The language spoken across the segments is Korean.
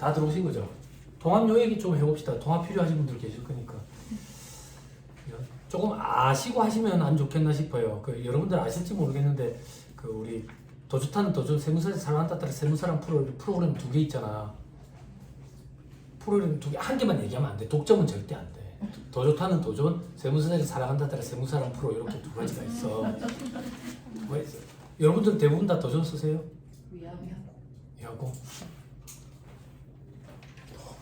다 들어오신 거죠? 통합 요 얘기 좀 해봅시다. 통합 필요하신 분들 계실 거니까. 조금 아시고 하시면 안 좋겠나 싶어요. 그 여러분들 아실지 모르겠는데 그 우리 도주타는 도주 세무사에서 살아간다 따라 세무사랑 프로그램 2개 있잖아. 프로그램 2개, 한 개만 얘기하면 안 돼. 독점은 절대 안 돼. 도주타는 도전, 세무사에서 살아간다 따라 세무사랑 프로 이렇게 두 가지가 있어. 뭐 있어? 여러분들 대부분 다 도전 쓰세요? 야구.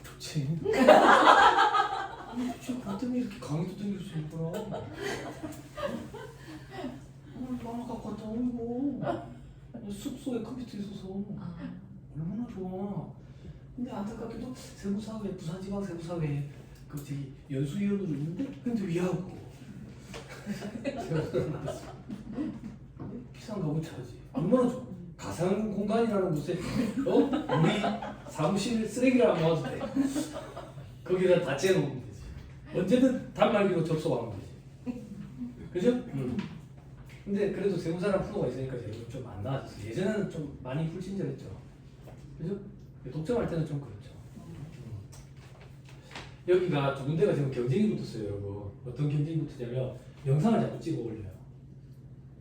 좋지. 그 때문에 이렇게 강의도 땡길 수 있구나. 만화 갖고 왔다 오고 숙소에 컴퓨터 있어서 얼마나 좋아. 근데 안타깝게도 세무사회, 부산지방세무사회 그 저기 연수위원으로 있는데 근데 위하고 비싼 값을 차지. 얼마나 좋아. 가상 공간이라는 곳에 우리 사무실 쓰레기를 안 모아도 돼. 거기다 다 째놓으면 되지. 언제든 단말기로 접속하면 되지. 그죠? 근데 그래도 세무사랑 프로가 있으니까 지금 좀 안 나아졌어. 예전에는 좀 많이 불친절했죠. 그죠? 독점할 때는 좀 그렇죠. 여기가 두 군데가 지금 경쟁이 붙었어요, 여러분. 어떤 경쟁이 붙었냐면 영상을 자꾸 찍어 올려요.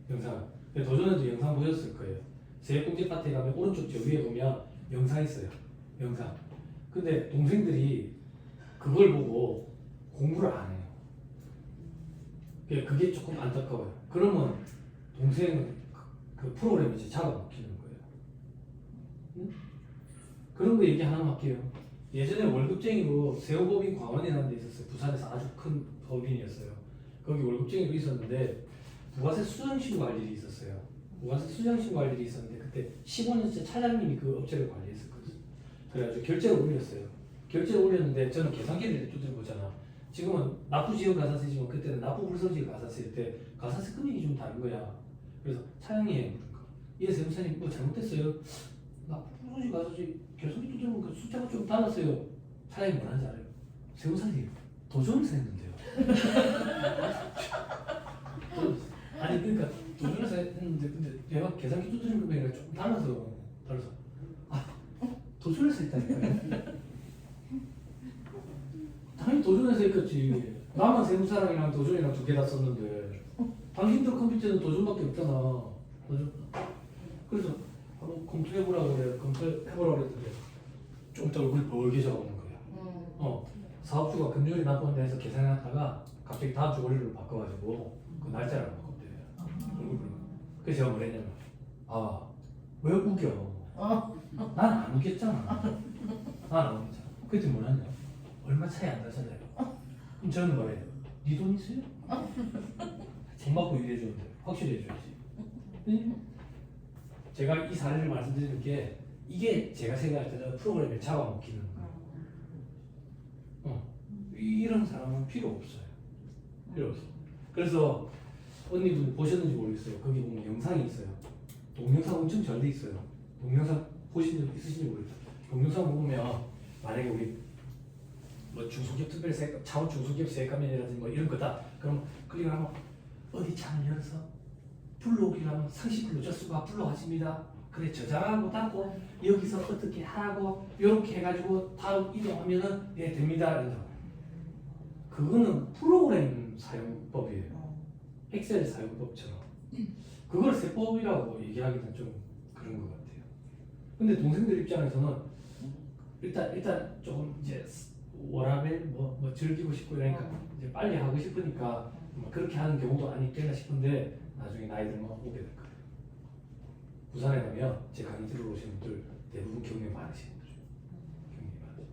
영상. 도전에도 영상 보셨을 거예요. 세액공제파트에 가면 오른쪽 저 위에 보면 영상 있어요. 영상. 근데 동생들이 그걸 보고 공부를 안 해요. 그게 조금 안타까워요. 그러면 동생은 그 프로그램이 이제 잡아먹히는 거예요. 응? 그런 거 얘기 하나만 할게요. 예전에 월급쟁이로 세호법인 광원이라는 데 있었어요. 부산에서 아주 큰 법인이었어요. 거기 월급쟁이로 있었는데 부가세 수정신고 할 일이 있었어요. 부가세 수정신고 할 일이 있었는데 그때 15년째 차장님이 그 업체를 관리했었거든. 그래가지고 결제를 올렸어요. 결제를 올렸는데 저는 계산기를 두드려 보잖아. 지금은 납부지역 가산세지만 그때는 납부불소지역 가산세일 때 가산세 금액이 좀 다른 거야. 그래서 차장님, 예 세무사님 뭐 잘못됐어요. 납부불소지역 가산세 계산기 두드리면 그 숫자가 좀 달랐어요. 차장님 뭐라는지 알아요? 세무사님 도전해서 했는데요. 아니 그러니까 도전해서 했는데 근데 내가 계산기 두드리는 금액이 조금 달라서 도전해서 했다니까요. 당연히 도전해서 했겠지. 나만 세무사랑이랑 도전이랑 두 개 다 썼는데 당신들 컴퓨터는 도전밖에 없잖아. 도전. 그래서 한번 검토해보라고 그래. 검토해보라고 그랬는데 좀 이따 얼굴이 벌개져오는 거야. 사업주가 금요일에 납부한다 해서 계산하다가 갑자기 다음 주 월요일로 바꿔가지고 그 날짜를 안 바꿨대. 그래서 제가 뭐랬냐면 왜 우겨? 난 안 우겼잖아. 난 안 우겼잖아. 그때 뭐랬냐? 얼마 차이 안 나잖아요. 그럼 저는 뭐래요? 네 돈 있어요? 돈 받고 일해주는데 확실히 해줘야지. 응? 제가 이 사례를 말씀드리는 게 이게 제가 생각할 때는 프로그램을 잡아먹히는 거예요. 이런 사람은 필요 없어요. 필요 없어. 그래서 언니도 보셨는지 모르겠어요. 거기 보면 영상이 있어요. 동영상 엄청 잘 돼 있어요. 동영상 보신 적 있으신지 모르겠어요. 동영상 보면 만약에 우리 뭐 중소기업 특별세, 차원 중소기업 세액감면이라든지 뭐 이런 거다. 그럼 클릭을 하면 어디 창을 열어서 불러오기를 하면 상시불로 저수가 불러가십니다. 그래 저장하고 닫고 여기서 어떻게 하라고 이렇게 해가지고 다음 이동하면은 예 됩니다. 이런 그거는 프로그램 사용법이에요. 엑셀 사용법처럼. 그걸 세법이라고 얘기하기는 좀 그런 것 같아요. 근데 동생들 입장에서는 일단 조금 이제 워라벨 뭐 즐기고 싶고 이러니까 이제 빨리 하고 싶으니까 그렇게 하는 경우도 아니겠나 싶은데 나중에 나이 들면 오게 될 거예요. 부산에 가면 제 강의 들으러 오시는 분들 대부분 경력 많으신 분들. 경력이 많으신.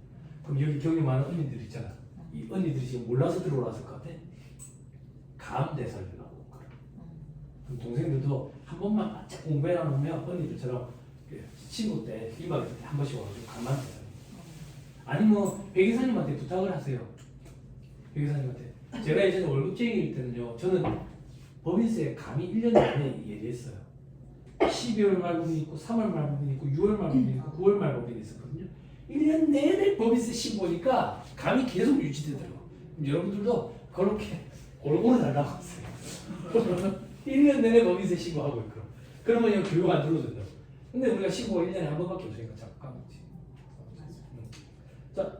그럼 여기 경력 많은 언니들 있잖아. 이 언니들이 지금 몰라서 들어왔을 것 같아. 감대사를 하고 온 거야. 그럼 동생들도 한 번만 바짝 공부해 놓으면 언니들처럼 친구 때 1박 2일 한 번씩 와가지고 간만 대사. 아니면 백이사님한테 부탁을 하세요. 백이사님한테. 제가 예전에 월급쟁이일 때는요. 저는 법인세 감이 1년 내내 예리했어요. 12월 말 법인이 있고 3월 말 법인이 있고 6월 말 법인이 있고 9월 말 법인이 있었거든요. 1년 내내 법인세 신고니까 감이 계속 유지되더라고요. 여러분들도 그렇게 골고루 잘 나왔어요. 1년 내내 법인세 신고하고 있고 그러면 교육 안 눌러준다고. 근데 우리가 신고가 1년에 한 번밖에 없으니까 자꾸 까먹지. 자,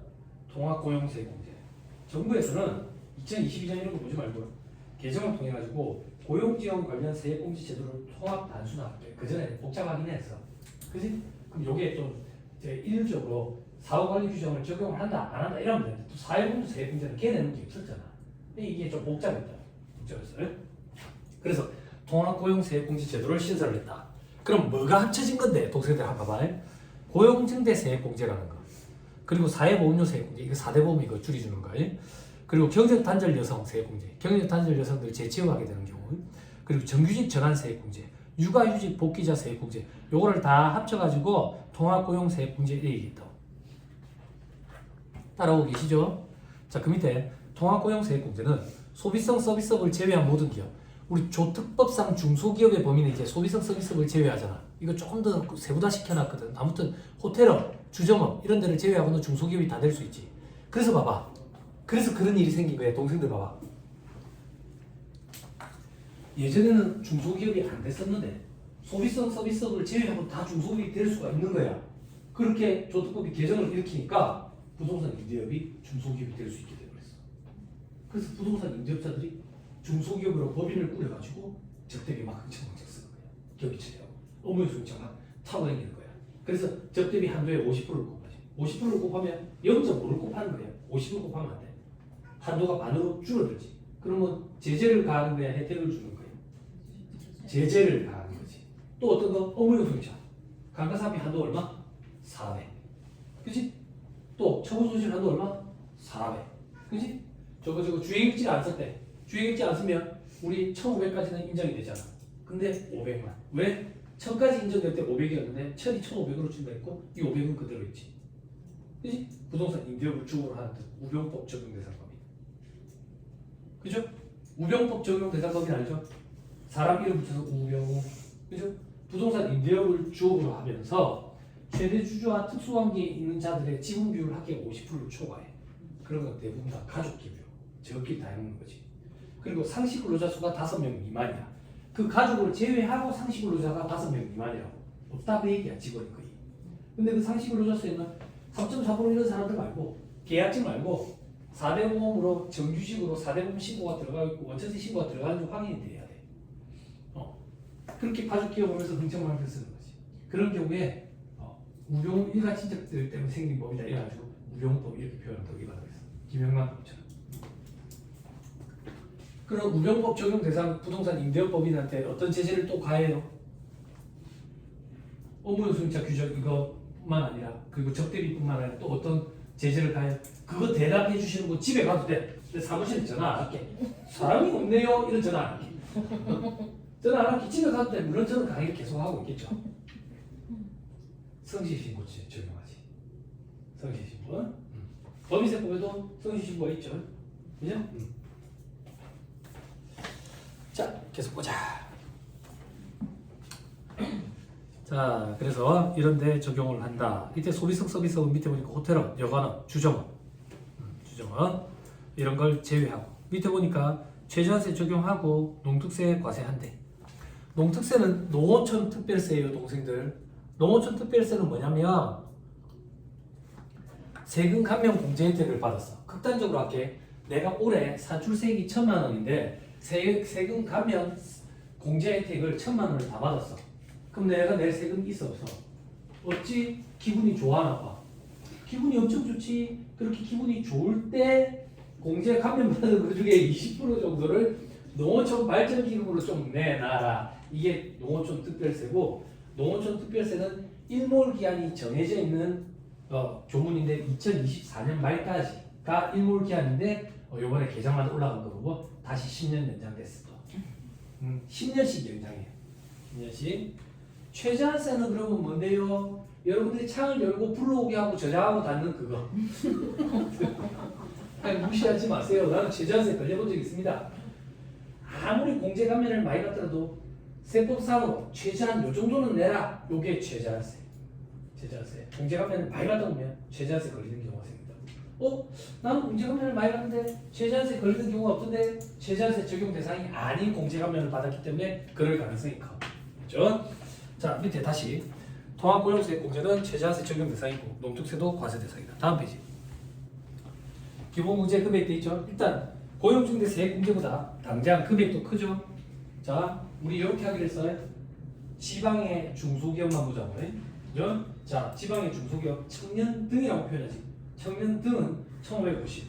통합고용세액공제. 정부에서는 2022년 이런 거 보지 말고요. 개정을 통해 가지고 고용지원 관련 세액공제 제도를 통합 단순화할게. 그 전에 복잡하긴 했어. 그지? 그럼 요게 좀 이제 일률적으로 사후관리 규정을 적용을 한다, 안 한다 이러면 되는데 또 사회공제 세액공제는 걔네는 게 없었잖아. 근데 이게 좀 복잡했다. 복잡했어요. 그래서 통합고용세액공제 제도를 신설을 했다. 그럼 뭐가 합쳐진 건데? 동생들 한번 봐봐. 고용증대 세액공제라는 거. 그리고 사회보험료 세액공제. 이거 4대 보험 이거 줄여주는 거. 그리고 경력단절 여성 세액공제. 경력단절 여성들 재채용하게 되는 경우. 그리고 정규직 전환 세액공제. 육아휴직 복귀자 세액공제. 요거를 다 합쳐가지고 통합고용세액공제 얘기했다. 따라오고 계시죠? 자, 그 밑에 통합고용세액공제는 소비성 서비스업을 제외한 모든 기업. 우리 조특법상 중소기업의 범위는 이제 소비성 서비스업을 제외하잖아. 이거 조금 더 세부화 시켜놨거든. 아무튼 호텔업, 주점업 이런 데를 제외하고는 중소기업이 다 될 수 있지. 그래서 봐봐. 그래서 그런 일이 생긴 거야. 동생들 봐봐. 예전에는 중소기업이 안 됐었는데 소비성 서비스업을 제외하고 다 중소기업이 될 수가 있는 거야. 그렇게 조특법이 개정을 일으키니까 부동산 임대업이 중소기업이 될 수 있게 되어버렸어. 그래서 부동산 임대업자들이 중소기업으로 법인을 꾸려가지고 적대비 막 흥청흥청 쓰는 거야. 경기 처리하고 업무 수익자 막 타고 다니는 거야. 그래서 적대비 한도에 50%를 곱하지. 50%를 곱하면 0.5를 곱하는 거야. 50을 곱하면 안 돼. 한도가 반으로 줄어들지. 그러면 제재를 가하는 거야, 혜택을 주는 거야. 제재를 가하는 거지. 또 어떤 거? 업무 수익자. 감가상각비 한도 얼마? 400. 그지? 또 처분손실 한도 얼마? 400. 그지? 저거 주행일지 안 썼대. 주행일지 안 쓰면 우리 1,500까지는 인정이 되잖아. 근데 500만. 왜? 1,000까지 인정될 때 500이었는데 1,000이 1,500으로 준다 했고 이 500은 그대로 있지. 그지? 부동산 임대업을 주거로 하는 뜻. 우병법 적용 대상법이. 그죠? 우병법 적용 대상법이 알죠? 사람 이름 붙여서 우병우. 그죠? 부동산 임대업을 주업으로 하면서 최대 주주와 특수관계에 있는 자들의 지분 비율을 합계 50%를 초과해. 그런 건 대부분 다 가족 기부요. 저끼리 다 해먹는 거지. 그리고 상시 근로자 수가 5명 미만이야. 그 가족을 제외하고 상시 근로자가 5명 미만이라고. 없다 그 얘기야, 직원이 거의. 근데 그 상시 근로자 수에는 3.4% 이런 사람들 말고 계약직 말고 4대 보험으로 정규직으로 4대 보험 신고가 들어가 있고 원천세 신고가 들어가는지 확인이 돼야 돼. 그렇게 가족 기업 보면서 흥청망청 쓰는 거지. 그런 경우에 우병우 일가 친척들 때문에 생긴 법이다 이래가지고 우병우법 이렇게 표현한다고 이거라고 했어. 김영만 법처럼. 그럼 우병우법 적용 대상 부동산 임대업법인한테 어떤 제재를 또 가해요? 업무 수임자 규정 이것뿐만 아니라 그리고 적대비뿐만 아니라 또 어떤 제재를 가해요? 그거 대답해 주시는 분 집에 가도 돼. 근데 사무실에 전화 안 할게. 사람이 없네요. 이런 전화 안 할게. 전화 안 할게. 집에 가도 돼. 물론 저는 강의를 계속 하고 있겠죠. 성실신고 적용하지. 성실신고. 법인세법에도 성실신고가 있죠. 그죠? 자, 계속 보자. 자, 그래서 이런데 적용을 한다. 이때 소비성 서비스업 밑에 보니까 호텔업, 여관업, 주점업, 주점업 이런 걸 제외하고 밑에 보니까 최저한세 적용하고 농특세 과세한대. 농특세는 농어촌 특별세예요, 동생들. 농어촌 특별세는 뭐냐면 세금 감면 공제 혜택을 받았어. 극단적으로 할게. 내가 올해 사출세액이 1,000만 원인데 세금 감면 공제 혜택을 1,000만 원을 다 받았어. 그럼 내가 낼 세금이 있어 없어? 어찌 기분이 좋아 나빠? 기분이 엄청 좋지. 그렇게 기분이 좋을 때 공제 감면 받은 그 중에 20% 정도를 농어촌 발전기금으로 좀 내놔라. 이게 농어촌 특별세고, 농어촌 특별세는 일몰 기한이 정해져 있는 조문인데 2024년 말까지가 일몰 기한인데 요번에 개정안 올라간 거 보고 다시 10년 연장됐어. 10년씩 연장해요. 10년씩. 최저한세는 그러면 뭔데요? 여러분들이 창을 열고 불러오게 하고 저장하고 닫는 그거. 아니, 무시하지 마세요. 나는 최저한세 걸려본 적 있습니다. 아무리 공제 감면을 많이 받더라도 세법상으로 최저한 요 정도는 내라. 요게 최저한세. 최저한세. 공제 감면을 많이 받다 보면 최저한세 걸리는 경우가 생깁니다. 나는 공제 감면을 많이 받는데 최저한세 걸리는 경우가 없던데 최저한세 적용 대상이 아닌 공제 감면을 받았기 때문에 그럴 가능성이 커. 그렇죠? 자, 밑에 다시 통합고용세 공제는 최저한세 적용 대상이고 농특세도 과세 대상이다. 다음 페이지. 기본공제 금액 돼 있죠. 일단 고용중대 세액공제보다 당장 금액도 크죠. 자, 우리 이렇게 하기로 했어요. 지방의 중소기업만 보자고. 그죠? 자, 지방의 중소기업 청년 등이라고 표현하지. 청년 등은 1,550.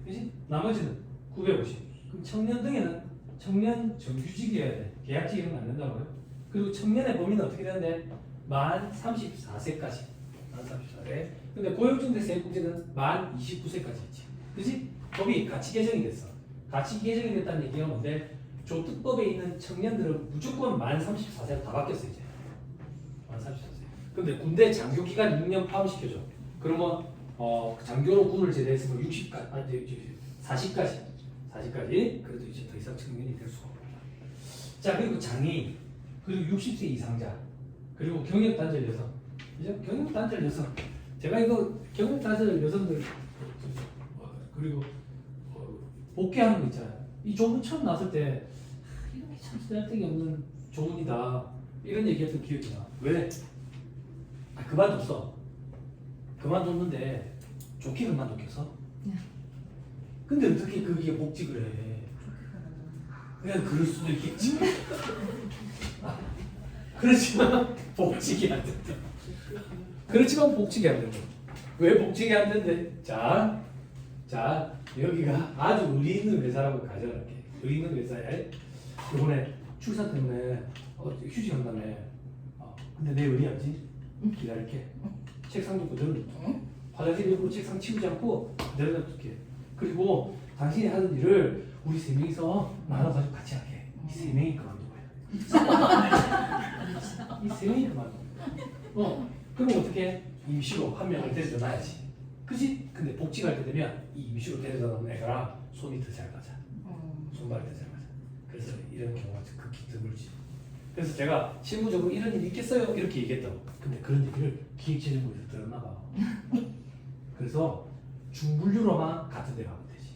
그지? 나머지는 950. 그럼 청년 등에는 청년 정규직이어야 돼. 계약직은 안 된다고요. 그리고 청년의 범위는 어떻게 되는데? 만 34세까지. 만 34세. 근데 고용중대 세액공제는 만 29세까지 있지. 그지? 법이 같이 개정이 됐어. 같이 개정이 됐다는 얘기가 뭔데? 조특법에 있는 청년들은 무조건 만 34세로 다 바뀌었어 이제. 만 34세. 근데 군대 장교 기간 6년 포함시켜줘. 그러면 장교로 군을 제대했으면 60까지, 아니 40까지. 그래도 이제 더 이상 청년이 될 수가 없다. 자, 그리고 장애인, 그리고 60세 이상자, 그리고 경력단절 여성. 그죠? 경력단절 여성. 제가 이거 경력단절 여성들 그리고 복귀하는 거 있잖아요. 이 조문 처음 나왔을 때 이런 게 참 쓸데기 없는 조문이다 이런 얘기했던 기억이 나. 왜? 그만뒀어. 그만뒀는데 좋게 그만뒀겠어? 근데 어떻게 그게 복직을 해? 그냥 그럴 수도 있겠지. 그렇지만 복직이 안 된다. 그렇지만 복직이 안 된다. 왜 복직이 안 된대? 자, 여기가 아주 의리 있는 회사라고 가정할게. 의리 있는 회사에 이번에 출산 때문에 휴직한다며. 근데 내 의리하지? 기다릴게. 책상 좀 그대로 놔둬. 화장실 일부러 책상 치우지 않고 그대로 놔둘게. 그리고 당신이 하는 일을 우리 세 명이서 나눠가지고 같이 할게. 이 세 명이 그만둬. 이 세 명이 그만둬. 그럼 어떻게? 임시로 한 명을 데려다 놔야지. 그지? 근데 복직할 때 되면 이 임시로 데려다 놓은 애가랑 손이 더 잘 가자. 손발이 더 잘 가자. 그래서 이런 경우가 극히 드물지. 그래서 제가 실무적으로 이런 일이 있겠어요? 이렇게 얘기했다고. 근데 그런 얘기를 기획재정부에서 들었나 봐. 그래서 중분류로만 같은 데 가면 되지.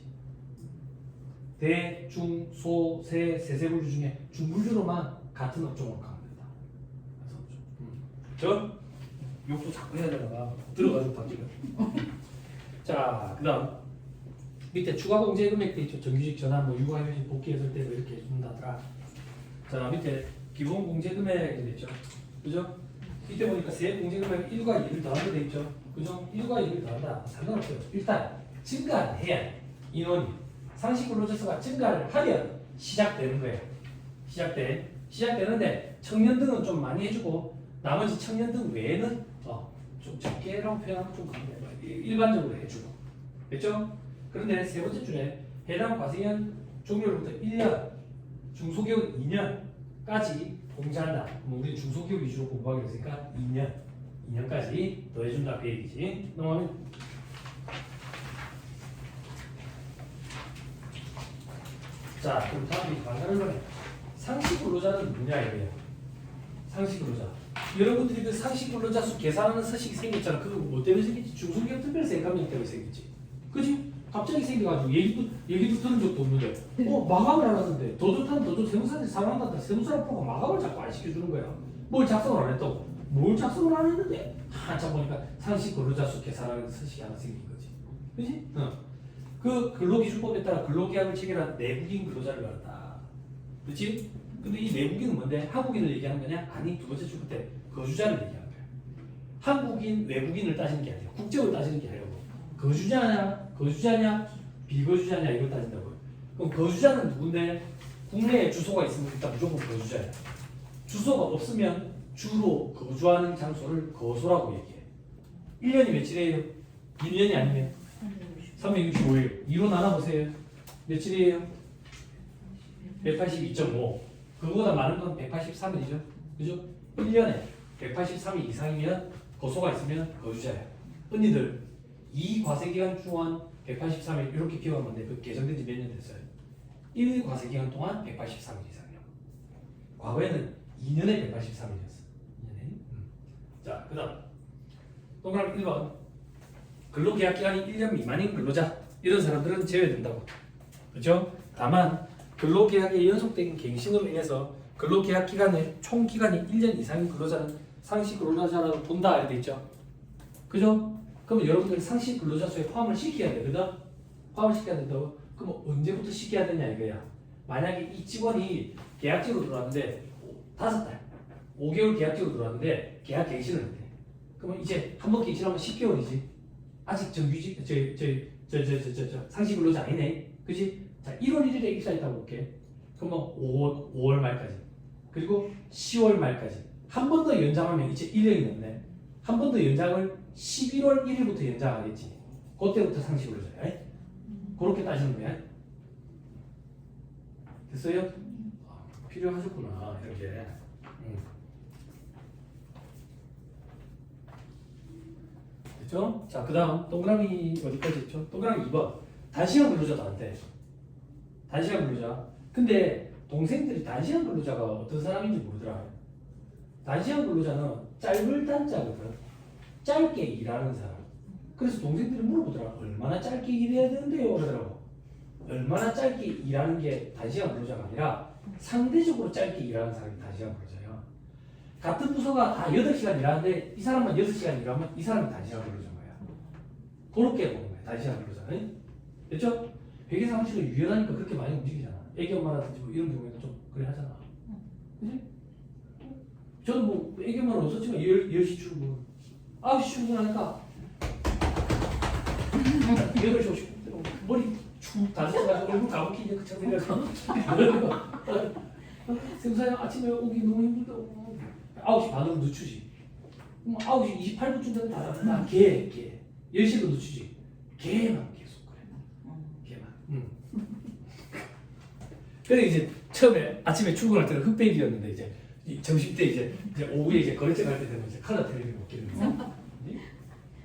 대, 중, 소, 세, 세세분류 중에 중분류로만 같은 업종으로 가면 된다. 그래서 욕도 자꾸 해야 되다가 들어가지고 던지면. 자, 그다음 밑에 추가 공제 금액 돼 있죠. 정규직 전환, 육아휴직 복귀했을 때 이렇게 해준다더라. 자, 밑에 기본 공제 금액이 돼 있죠. 그죠? 이때 보니까 세액 공제 금액 1과 2를 더하게 돼 있죠. 그죠? 1과 2를 더한다. 상관없어요. 일단 증가해야 해. 인원이 상시 근로자 수가 증가를 하면 시작되는 거예요. 시작되는데 청년 등은 좀 많이 해주고 나머지 청년 등 외에는 좀 적게라고 표현하면 좀 그런데 일반적으로 해주고. 됐죠? 그런데 세 번째 줄에 해당 과세년 종료로부터 1년, 중소기업 2년까지 공제한다. 우리 중소기업 위주로 공부하기로 했으니까 2년까지 더 해준다 그 얘기지. 넘어가면 자, 그럼 다음에 관사를 보내. 상시 근로자는 누구냐 이거예요. 상시 근로자. 여러분들이 그 상시 근로자 수 계산하는 서식이 생겼잖아. 그거 뭐 때문에 생겼지? 중소기업 특별세액감면 때문에 생겼지. 그지? 갑자기 생겨가지고 얘기도 들은 적도 없는데 마감을 안 하는데 더 좋다면 더 좋고 세무사들이 사랑한다. 세무사라포가 마감을 자꾸 안 시켜주는 거야. 뭘 작성을 안 했다고. 뭘 작성을 안 했는데 한참 보니까 상시 근로자 수 계산하는 서식이 하나 생긴 거지. 그지? 그 근로기준법에 따라 근로계약을 체결한 내국인 근로자를 말한다. 그렇지? 근데 이 내국인은 뭔데? 한국인을 얘기하는 거냐? 아니, 두 번째 줄 때 거주자를 얘기하는 거야. 한국인, 외국인을 따지는 게 아니라 국적을 따지는 게 아니고 거주자냐, 비거주자냐 이걸 따진다고요. 그럼 거주자는 누군데? 국내에 주소가 있으면 일단 무조건 거주자야. 주소가 없으면 주로 거주하는 장소를 거소라고 얘기해. 1년이 며칠이에요? 2년이 아니면 365일. 2로 나눠보세요. 며칠이에요? 182.5. 그거보다 많은 건 183일이죠. 그죠? 1년에 183일 이상이면 거소가 있으면 거주자야. 언니들 이 과세기간 동안 183일 이렇게 기억하면 돼. 그 개정된 지 몇 년 됐어요? 1 과세기간 동안 183일 이상이요. 과거에는 2년에 183일이었어. 2년에. 자, 그 다음 동그라미 1번 근로계약 기간이 1년 미만인 근로자 이런 사람들은 제외된다고. 그렇죠? 다만 근로계약의 연속된 갱신으로 인해서 근로계약 기간의 총 기간이 1년 이상인 근로자는 상시 근로자라고 본다 이렇게 있죠. 그죠? 그럼 여러분들이 상시 근로자 수에 포함을 시켜야 되거든. 파업을 시켜야 된다고? 그럼 언제부터 시켜야 되냐 이거야. 만약에 이 직원이 계약직으로 들어왔는데 5달, 5개월 계약직으로 들어왔는데 계약 갱신을 했대. 그러면 이제 한 번 갱신하면 10개월이지. 아직 정규직, 상시 근로자 아니네. 그지? 자, 1월 1일에 입사했다고 볼게. 그러면 5월 말까지. 그리고 10월 말까지. 한 번 더 연장하면 이제 1년이 넘네. 한 번 더 연장을 11월 1일부터 연장하겠지. 그때부터 상시 근로자야. 그렇게 따지는 거야. 됐어요? 아, 필요하셨구나. 이렇게. 됐죠? 자, 그 다음 동그라미 어디까지 했죠? 동그라미 2번. 단시간 근로자도 안 돼. 단시간 근로자. 근데 동생들이 단시간 근로자가 어떤 사람인지 모르더라. 단시간 근로자는 짧을 단자거든. 짧게 일하는 사람. 그래서 동생들이 물어보더라. 얼마나 짧게 일해야 되는데요? 그러더라고. 얼마나 짧게 일하는 게 단시간 근로자가 아니라 상대적으로 짧게 일하는 사람이 단시간 근로자야. 같은 부서가 다 8시간 일하는데 이 사람만 6시간 일하면 이 사람이 단시간 근로자인 거야. 그렇게 보는 거야. 단시간 근로자는. 됐죠? 회계 사무실은 유연하니까 그렇게 많이 움직이잖아. 애기 엄마라든지 뭐 이런 경우에는 좀 그래 하잖아. 그지? 저는 뭐 애기 엄마는 없었지만 10시 출근. 9시 출근하니까 8시 50분 머리 축 다져가지고 얼굴 가부키 이제 그처럼 생겨서 생사야 아침에 오기 너무 힘들다. 9시 반으로 늦추지. 9시 28분쯤 되면 다 개. 10시도 늦추지. 개만 계속 그래. 개만. 그래 이제 처음에 아침에 출근할 때는 흑백이었는데 이제 점심 때 이제 오후에 이제 거래처 갈 때 되면 이제 컬러 텔레비전 먹게 되는 거야.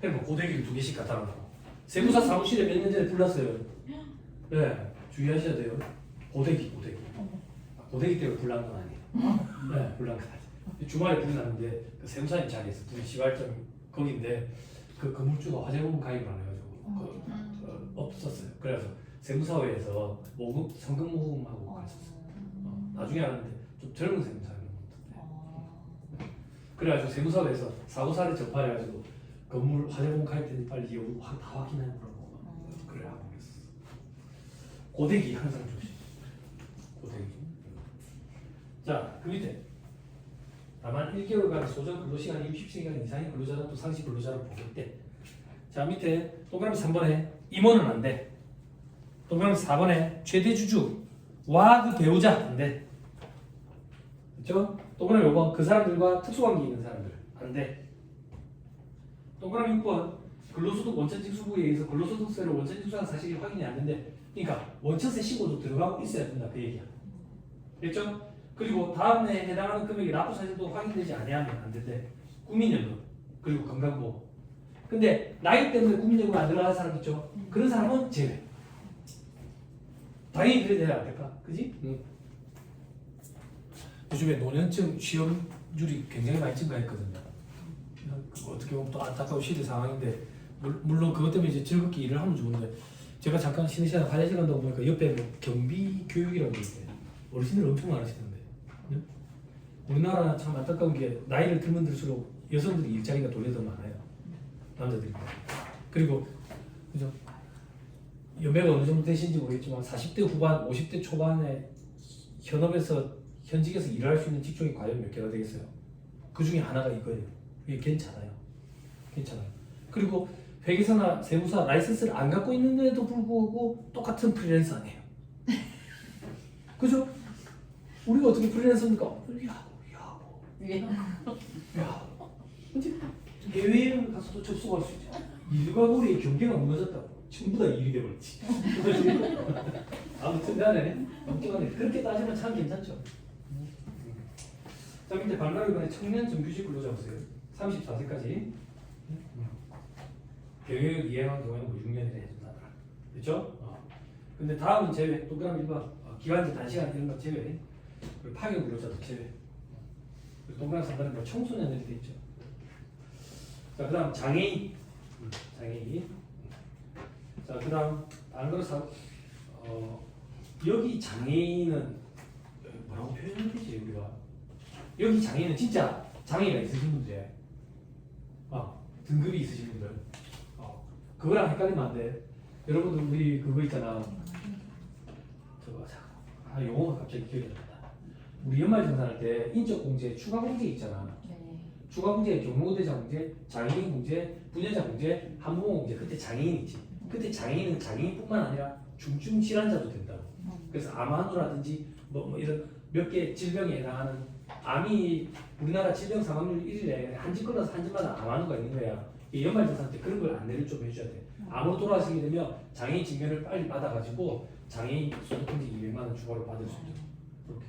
그래 뭐 고데기를 2개씩 갖다 놓고 세무사 사무실에 몇 년 전에 불났어요. 네, 주의하셔야 돼요. 고데기. 고데기 때문에 불난 건 아니에요. 네, 불난 건 아니에요. 주말에 불이 났는데 그 세무사님 자리에서 둘이 시발점 거기인데 그 건물주가 화재보험 가입을 안 해가지고 없었어요. 그래서 세무사회에서 성금 모금하고 갔었어. 나중에 알았는데 좀 젊은 세무사였는데. 그래가지고 세무사회에서 사고사를 접하해가지고 건물 화재보험 가입되니 빨리 이거 다 확인해보라고 그래 하고 그랬어. 고데기 항상 조심. 고데기. 자, 그 밑에 다만 1개월간 소정 근로시간 60시간 이상의 근로자는 또 상시 근로자로 보겠대. 자, 밑에 동그라미 3번에 임원은 안 돼. 동그라미 4번에 최대 주주와 그 배우자 안 돼. 그렇죠? 동그라미 5번 그 사람들과 특수관계 있는 사람들 안 돼. 동그라미 6번 근로소득 원천징수부에 의해서 근로소득세를 원천징수한 사실이 확인이 안 된대. 그러니까 원천세 신고도 들어가고 있어야 된다 그 얘기야. 됐죠? 그리고 다음 해에 해당하는 금액이 납부사실도 확인되지 아니하면 안 된대. 국민연금 그리고 건강보험. 근데 나이 때문에 국민연금 안 들어가는 사람 있죠? 그런 사람은 제외. 당연히 그래야 돼야 안 될까? 그지? 요즘에 노년층 시험률이 굉장히 많이 증가했거든요. 어떻게 보면 또 안타까운 시대 상황인데 물론 그것 때문에 이제 즐겁게 일을 하면 좋은데 제가 잠깐 쉬는 시간에 화장실 간다고 보니까 옆에 뭐 경비 교육이라고 있어요. 어르신들 엄청 많으시던데. 우리나라 참 안타까운 게 나이를 들면 들수록 여성들이 일자리가 도리어 더 많아요. 남자들보다. 그리고 그죠? 연배가 어느 정도 되신지 모르겠지만 40대 후반, 50대 초반에 현직에서 일할 수 있는 직종이 과연 몇 개가 되겠어요? 그 중에 하나가 이거예요. 이게 괜찮아요. 그리고 회계사나 세무사 라이센스를 안 갖고 있는데도 불구하고 똑같은 프리랜서 아니에요. 그죠? 우리가 어떻게 프리랜서입니까? 야, 이제 해외여행 가서도 접속할 수 있죠. 일과 놀이의 경계가 무너졌다고. 전부 다 일이 돼버렸지. 아무튼 간에 그렇게 따지면 참 괜찮죠. 자, 밑에 발마르건의 청년 정규직 근로자 보세요. 34세까지 경영을 이행한 경우에는 뭐 6년이나 해준다더라. 그렇죠? 근데 다음은 제외. 동그라미 1번 기간제 단시간 이런 거 제외. 그리고 파견 근로자도 제외. 그리고 동그라미 3번은 뭐 청소년들이 돼 있죠. 자, 그다음 장애인. 자, 그다음 다른 거는 여기 장애인은 뭐라고 표현해야 되지 우리가? 여기 장애인은 진짜 장애가 있으신 분들, 등급이 있으신 분들, 그거랑 헷갈리면 안 돼. 여러분들 우리 그거 있잖아. 저거 용어가 갑자기 기억이 안 난다. 우리 연말정산할 때 인적공제, 추가공제 있잖아. 네. 추가공제, 경로대장공제, 장애인공제, 분여자공제, 한부모공제. 그때 장애인이지. 그때 장애인은 장애인뿐만 아니라 중증 질환자도 된다고. 그래서 암환우라든지 뭐 이런 몇 개 질병에 해당하는 암이 우리나라 질병 사망률 1위에 한 집 걸러서 한 집마다 암환우가 있는 거야. 이 연말정산 때 그런 걸 안내를 좀 해줘야 돼. 암으로 돌아가시게 되면 장애인 증명을 빨리 받아가지고 장애인 소득공제 200만 원 추가로 받을 수 있도록 그렇게.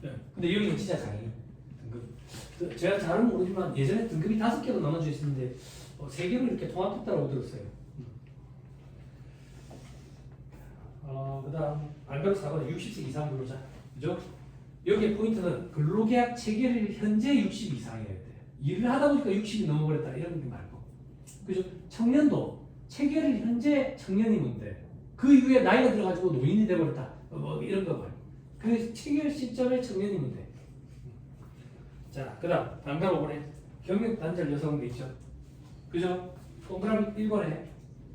네. 근데 여기는 진짜 장애인 등급. 제가 잘은 모르지만 예전에 등급이 5개로 나눠져 있었는데 3개로 이렇게 통합했다고 들었어요. 그다음 알베르 4번은 60세 이상 근로자, 그죠? 여기에 포인트는 근로계약 체결일 현재 60 이상이어야 돼. 일을 하다 보니까 60이 넘어버렸다 이런 게 말고, 그죠? 청년도 체결일 현재 청년이면 돼. 그 이후에 나이가 들어가지고 노인이 돼버렸다 뭐 이런 거 말고, 그 체결 시점에 청년이면 돼. 자, 그다음 단가 5번에 경력 단절 여성도 있죠, 그죠? 동그라미 1번에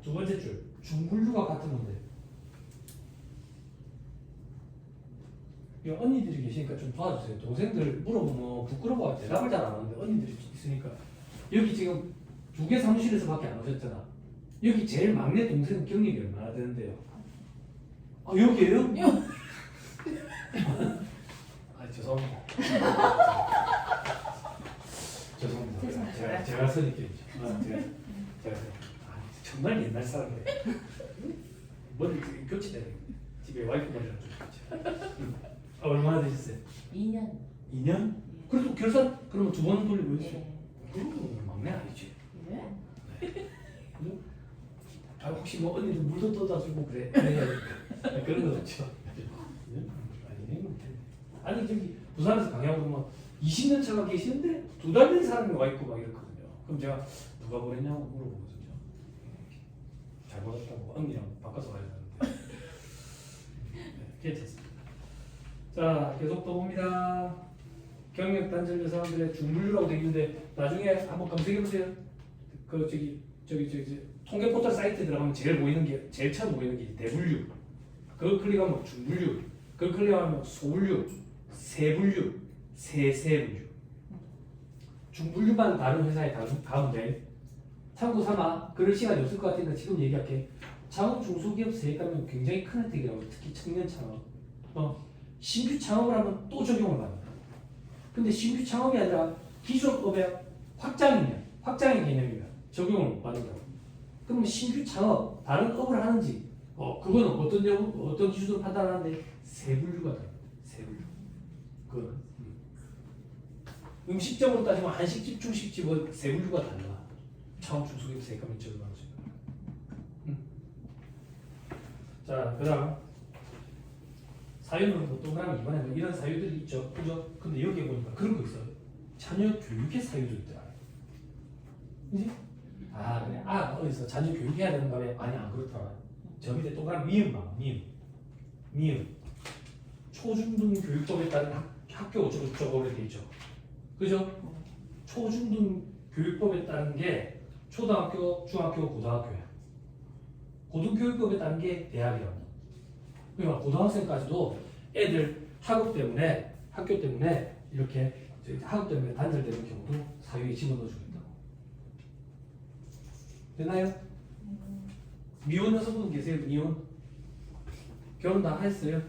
두 번째 줄 중분류가 같은 건데. 언니들이 계시니까 좀 도와주세요. 동생들 물어보면 부끄러워 대답을 잘 안 하는데 언니들이 있으니까. 여기 지금 2개 사무실에서밖에 안 오셨잖아. 여기 제일 막내 동생은 경력이 얼마나 되는데요? 아 여기에요? 아 죄송합니다. 죄송합니다. 제가 선입견이죠. 제가 정말 옛날 사람이에요. 머리 교체돼요. 집에 와이프 머리랑 좀 교체. 얼마나 되셨어요? 2년. 2년? 그래도 결산 그러면 2번 돌리고 있어요. 네. 그럼 막내 아니지. 네? 아 혹시 뭐 언니도 물도 떠다 주고 그래? 그런 거 없죠. 아니 저기 부산에서 강의하고 보면 20년 차가 계시는데 2달 된 사람이 와 있고 막 이렇거든요. 그럼 제가 누가 보냈냐고 물어보거든요. 잘 받았다고 언니랑 바꿔서 와야 되는데. 괜찮습니다. 자, 계속 또 봅니다. 경력 단절 여성들의 중분류라고 되어 있는데 나중에 한번 검색해 보세요. 그 저기 통계 포털 사이트에 들어가면 제일 처음 보이는 게 대분류. 그걸 클릭하면 중분류. 그걸 클릭하면 소분류, 세분류, 세세분류. 중분류만 다른 회사에 가면 돼. 참고 삼아. 그럴 시간이 없을 것 같으니까 지금 얘기할게. 창업 중소기업 세액감면 굉장히 큰 혜택이라고. 특히 청년 창업. 신규 창업을 하면 또 적용을 받는다. 근데 신규 창업이 아니라 기존 업의 확장의 개념이면 적용을 못 받는다고. 그러면 신규 창업, 다른 업을 하는지, 그거는 어떤 기준으로 판단하는데 세분류가 돼. 세분류. 그거는. 음식점으로 따지면 한식집, 중식집은 세분류가 달라. 창업 중소기업 세액감면 적용하는 거죠. 자, 그다음. 사유는 뭐 동그라미 2번에 뭐 이런 사유들이 있죠, 그죠? 근데 여기에 보니까 그런 거 있어요. 자녀 교육의 사유도 있더라. 그지? 아 그래. 어디서 자녀 교육해야 되는 거에 아니 안 그렇더라. 저 밑에 동그라미 미음 봐. 미음. 초중등 교육법에 따른 학교 어쩌고 이렇게 있죠. 그죠? 초중등 교육법에 따른 게 초등학교, 중학교, 고등학교야. 고등교육법에 따른 게 대학이라고. 그러니까 고등학생까지도 애들 학교 때문에 이렇게 학업 때문에 단절되는 경우도 사유에 집어넣어 주겠다고. 되나요? 미혼 여성분 계세요? 미혼? 결혼 다 했어요?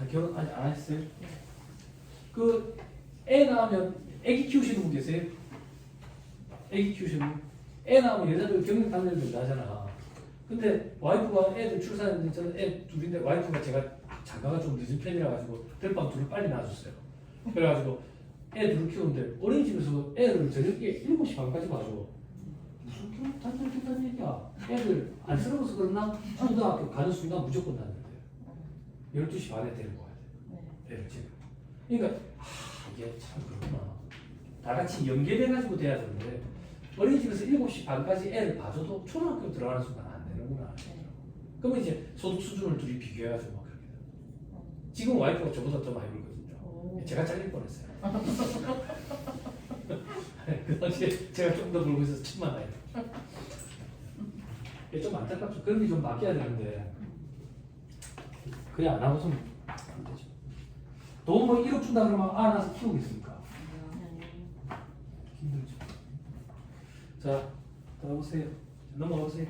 결혼 아직 안 했어요? 그 애 낳으면 애기 키우시는 분 계세요? 애기 키우시는 분? 애 낳으면 여자들 경력 단절된다 하잖아. 근데 와이프가 애들 출산했는데 저는 애 둘인데 와이프가 제가 장가가 좀 늦은 편이라 가지고 별밤 둘을 빨리 낳아줬어요. 그래가지고 애 둘을 키우는데 어린이집에서 애를 저녁에 7시 반까지 봐줘. 무슨 경력 단절된다는 얘기야. 애들 안쓰러워서 그러나 초등학교 가는 순간 무조건 단절돼요. 12시 반에 데리고 와야 돼. 애를 집에. 그러니까 이게 참 그렇구나. 다 같이 연계돼가지고 돼야 되는데 어린이집에서 7시 반까지 애를 봐줘도 초등학교 들어가는 순간 안 되는구나. 그러면 이제 소득 수준을 둘이 비교해가지고 막 그렇게 돼요. 지금 와이프가 저보다 더 많이 벌거든요. 제가 잘릴 뻔했어요. 그 당시에 제가 좀 더 벌고 있어서 1000만 나이. 그게 좀 안타깝죠. 그런 게 좀 바뀌어야 되는데 그래 안 하고서는 안 되죠. 돈 뭐 1억 준다 그러면 알아서 키우겠습니까? 힘들죠. 자, 들어보세요. 넘어가보세요.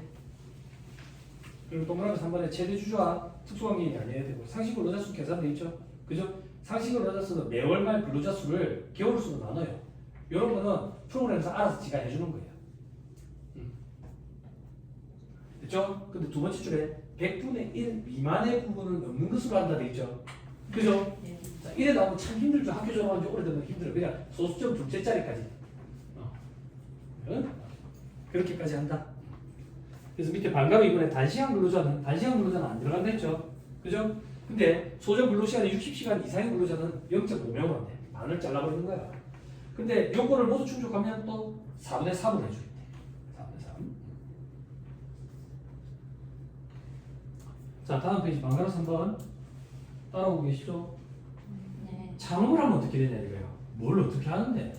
그리고 동그라미 3번에 최대 주주와 특수관계인이 아니어야 되고 상시 근로자 수 계산돼 있죠. 그죠? 상시 근로자 수는 매월 말 근로자 수를 개월 수로 나눠요. 이런 거는 프로그램에서 알아서 지가 해주는 거예요. 됐죠? 근데 두 번째 줄에 100분의 1 미만의 부분은 없는 것으로 한다 돼 있죠. 그죠? 자, 이래 나오면 참 힘들죠. 학교 졸업한 지 오래되면 힘들어. 그냥 소수점 둘째 자리까지. 응? 그렇게까지 한다. 그래서 밑에 반감이 이번에 단시간 근로자는 안 들어간다 했죠. 그죠? 근데 소정 근로시간이 60시간 이상의 근로자는 0.5명으로 돼. 반을 잘라버리는 거야. 근데 요거를 모두 충족하면 또 4분의 3을 해주겠대. 4분의 3. 자, 다음 페이지 반가로 3번 따라오고 계시죠? 네. 창업을 하면 어떻게 되냐 이거예요. 뭘 어떻게 하는데?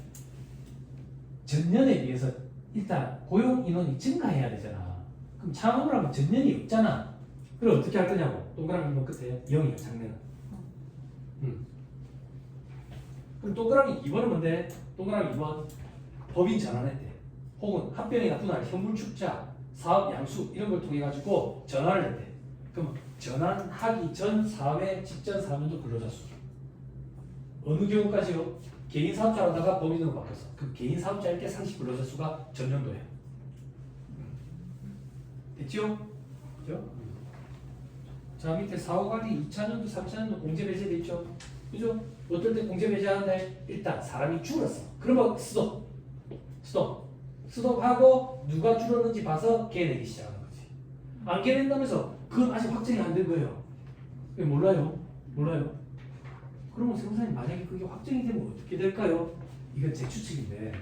전년에 비해서 일단 고용 인원이 증가해야 되잖아. 그럼 창업을 하면 전년이 없잖아. 그럼 어떻게 할 거냐고. 동그라미 1번 끝에 0이야 작년은. 그럼 동그라미 2번은 뭔데? 동그라미 2번 법인 전환했대. 혹은 합병이나 분할, 현물축자, 사업 양수 이런 걸 통해 가지고 전환을 했대. 그럼 전환하기 전 4회 직전 4년도 근로자 수. 어느 경우까지요? 개인 사업자로다가 법인으로 바뀌었어. 그 개인 사업자일 때 상시 근로자 수가 전년도야. 됐죠? 그죠? 자, 밑에 사후관리 2차년도, 3차년도 공제 배제돼 있죠? 그죠? 어떨 때 공제 배제하는데 일단 사람이 줄었어. 그러면 스톱하고 누가 줄었는지 봐서 개내기 시작하는 거지. 안 개낸다면서 그건 아직 확정이 안 된 거예요. 왜 몰라요? 그러면 세무사님 만약에 그게 확정이 되면 어떻게 될까요? 이건 제 추측인데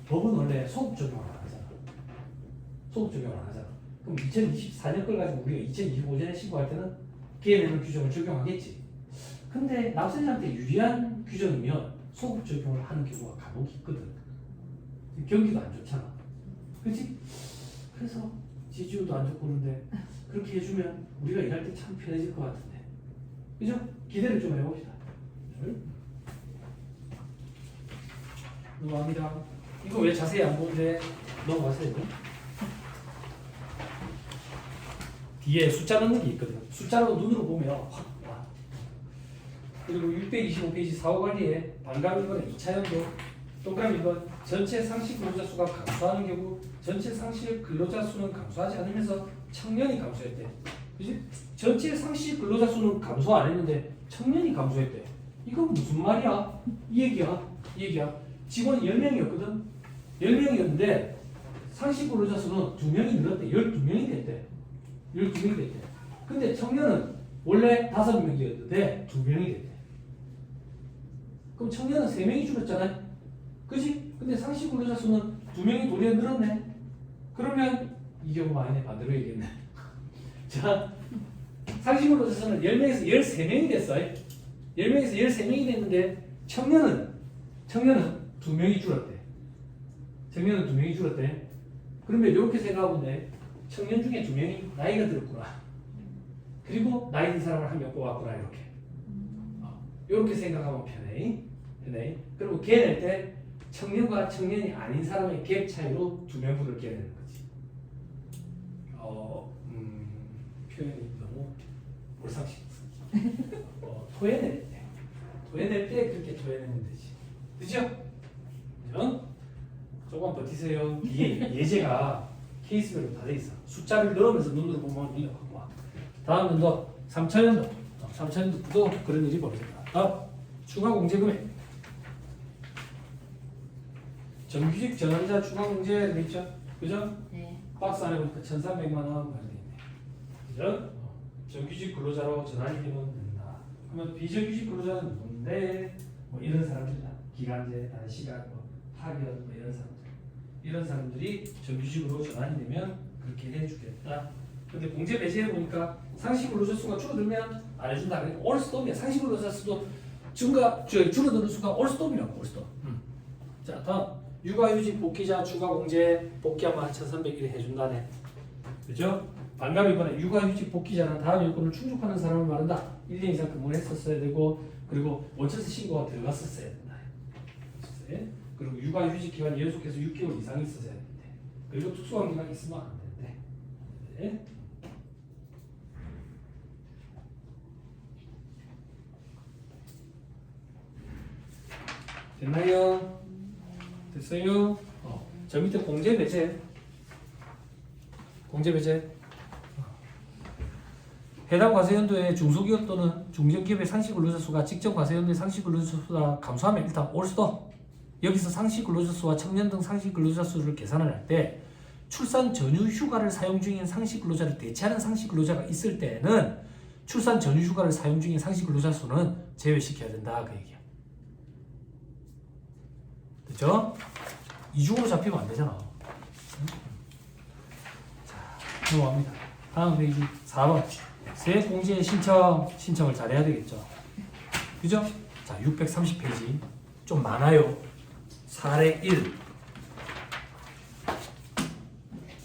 법은 원래 소급 적용을 안 하잖아. 그럼 2024년 걸 가지고 우리가 2025년에 신고할 때는 개내는 규정을 적용하겠지. 근데 납세자한테 유리한 규정이면 소급 적용을 하는 경우가 간혹 있거든. 경기도 안 좋잖아. 그렇지? 그래서 지지율도 안 좋고 그런데 그렇게 해주면 우리가 일할 때 참 편해질 것 같은데. 그죠? 기대를 좀 해봅시다. 넘어갑니다. 이거 왜 자세히 안 보는데 넘어가세요. 뒤에 숫자 넣는 게 있거든요. 숫자로 눈으로 보면 확 와. 그리고 625페이지 사후관리에 반감 1번에 2차연도 동그라미 1번 전체 상시 근로자 수가 감소하는 경우 전체 상시 근로자 수는 감소하지 않으면서 청년이 감소했대. 그지? 전체 상시 근로자 수는 감소 안 했는데 청년이 감소했대. 이건 무슨 말이야? 이 얘기야. 직원이 10명이었거든? 10명이었는데 상시 근로자 수는 2명이 늘었대. 12명이 됐대. 근데 청년은 원래 5명이었는데 2명이 됐대. 그럼 청년은 3명이 줄었잖아요. 그지? 근데 상시 근로자 수는 2명이 도리어 늘었네. 그러면 이 경우 아니네. 반대로 얘기했네. 자, 상시 근로자 수는 10명에서 13명이 됐어요. 10명에서 13명이 됐는데 청년은 2명이 줄었대. 그러면 이렇게 생각하면 돼. 청년 중에 2명이 나이가 들었구나. 그리고 나이 든 사람을 한 명 뽑았구나. 이렇게 생각하면 편해. 그리고 걔낼 때 청년과 청년이 아닌 사람의 갭 차이로 2명분을 깨내는 거지. 표현이 너무 몰상식. 토해낼 때 그렇게 토해내면 되지. 그죠? 조금 버티세요. 뒤에 예제가 케이스별로 다 돼 있어. 숫자를 넣으면서 눈으로 보면 눈이 확 와. 다음 연도 3차년도도 그런 일이 벌어진다. 다음 추가 공제 금액. 정규직 전환자 추가 공제 돼 있죠? 그죠? 네. 박스 안에 보니까 1,300만 원 말이 돼 있네. 그죠? 정규직 근로자로 전환이 되면 된다. 그러면 비정규직 근로자는 뭔데? 뭐 이런 사람들이다. 기간제, 단시간, 파견 뭐 이런 사람들이 정규직으로 전환이 되면 그렇게 해주겠다. 근데 공제 배제해 보니까 상시 근로자 수가 줄어들면 안 해준다. 그러니까 올스톱이야. 상시 근로자 수도 줄어드는 수가 올스톱이라고. 올스톱. 자, 다음 육아휴직 복귀자 추가공제 복귀하면 1,300일 해준다네. 그죠? 반감 이번에 육아휴직 복귀자는 다음 요건을 충족하는 사람을 말한다. 1년 이상 근무를 했었어야 되고 그리고 원천세 신고가 들어갔었어야 된다. 그리고 육아휴직 기간이 연속해서 6개월 이상 있었어야 되는데 그리고 특수한 기간이 있으면 안 되는데 네. 됐나요? 됐어요? 저 밑에 공제 배제 해당 과세연도의 중소기업 또는 중견기업의 상시근로자 수가 직전 과세연도의 상시근로자 수보다 감소하면 일단 올 수도 여기서 상시근로자 수와 청년 등 상시근로자 수를 계산을 할 때 출산 전후 휴가를 사용 중인 상시근로자를 대체하는 상시근로자가 있을 때는 출산 전후 휴가를 사용 중인 상시근로자 수는 제외시켜야 된다 그 얘기야. 됐죠? 이중으로 잡히면 안 되잖아. 자, 넘어갑니다. 다음 페이지 4번. 세액공제 신청을 잘해야 되겠죠. 그죠? 자, 630페이지. 좀 많아요. 사례 1,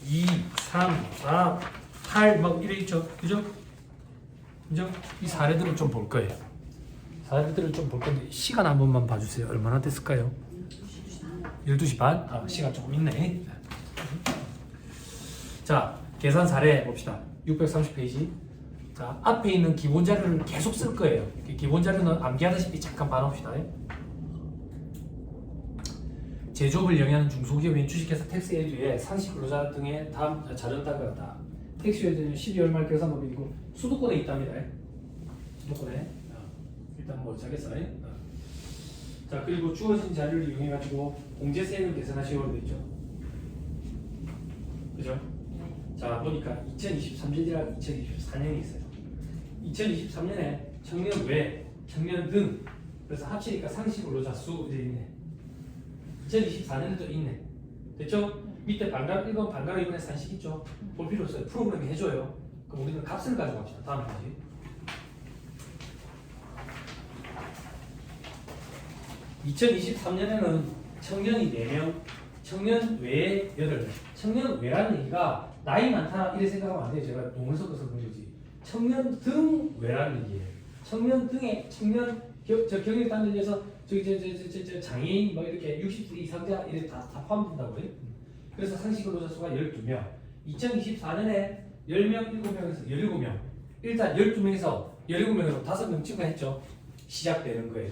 2, 3, 4, 8, 막 이래 있죠. 그죠? 그죠? 이 사례들을 좀 볼 거예요. 사례들을 좀 볼 건데, 시간 한 번만 봐주세요. 얼마나 됐을까요? 12시 반? 아, 시간 조금 있네. 자, 계산 사례 봅시다. 630페이지. 자, 앞에 있는 기본 자료를 계속 쓸 거예요. 기본 자료는 암기하다시피 잠깐 봐놓읍시다. 제조업을 영위하는 중소기업인 주식회사 텍스에듀의 상시근로자 등의 다음 자료는 따르다. 텍스에듀는 12월 말 결산법이고 수도권에 있답니다. 수도권에. 일단 뭐 자겠어요. 자, 그리고 주어진 자료를 이용해가지고 공제세액을 계산하시려고 되어 있죠. 그죠? 자, 보니까 2023년이랑 2024년이 있어요. 2023년에 청년 외, 청년 등 그래서 합치니까 상시근로자 수 이제 있네. 2024년에도 있네. 됐죠? 밑에 반감 1번 반감 2번에 산식 있죠? 볼 필요 없어요. 프로그램이 해줘요. 그럼 우리는 값을 가져갑시다. 다음 페이지. (2023년에는) 청년이 4명, 청년 외에 8명. 청년 외라는 얘기가 나이 많다 이래 생각하면 안 돼요. 제가 동을 섞어서 그런 거지. 청년 등 외라는 얘기예요. 청년 등의 청년 경력에 따르면서 저기 장애인 뭐 이렇게 60세 이상자 이렇게 다 포함된다고요. 그래서 상시근로자 수가 12명. 2024년에 10명, 7명에서 17명. 일단 12명에서 17명으로 5명 증가했죠. 시작되는 거예요.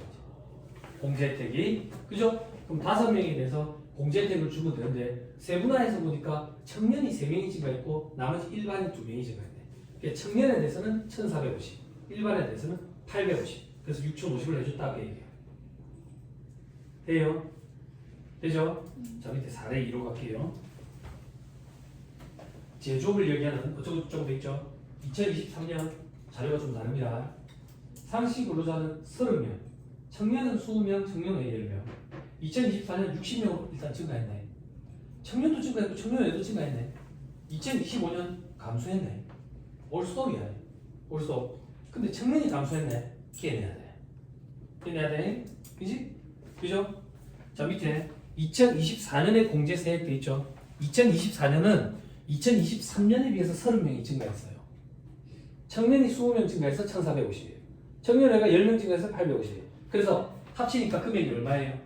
공제 혜택이. 그죠? 그럼 5명에 대해서 공제 혜택을 주면 되는데 세분화해서 보니까 청년이 3명이 증가했고 나머지 일반인 2명이 증가했네. 그러니까 청년에 대해서는 1,450, 일반에 대해서는 850. 그래서 6,050을 해줬다 그 얘기예요. 돼요? 되죠? 자, 밑에 사례 2로 갈게요. 제조업을 얘기하는 어쩌고저쩌고 돼 있죠? 2023년 자료가 좀 다릅니다. 상시 근로자는 30명, 청년은 20명, 청년 외 10명. 2024년 60명으로 일단 증가했네. 청년도 증가했고 청년 외도 증가했네. 2025년 감소했네. 올스톱이야. 올스톱. 근데 청년이 감소했네. 깨내야 돼. 깨내야 돼. 그지? 그죠? 자, 밑에 2024년에 공제세액 돼 있죠. 2024년은 2023년에 비해서 30명이 증가했어요. 청년이 20명 증가해서 1,450이에요. 청년회가 10명 증가해서 850이에요. 그래서 합치니까 금액이 얼마예요?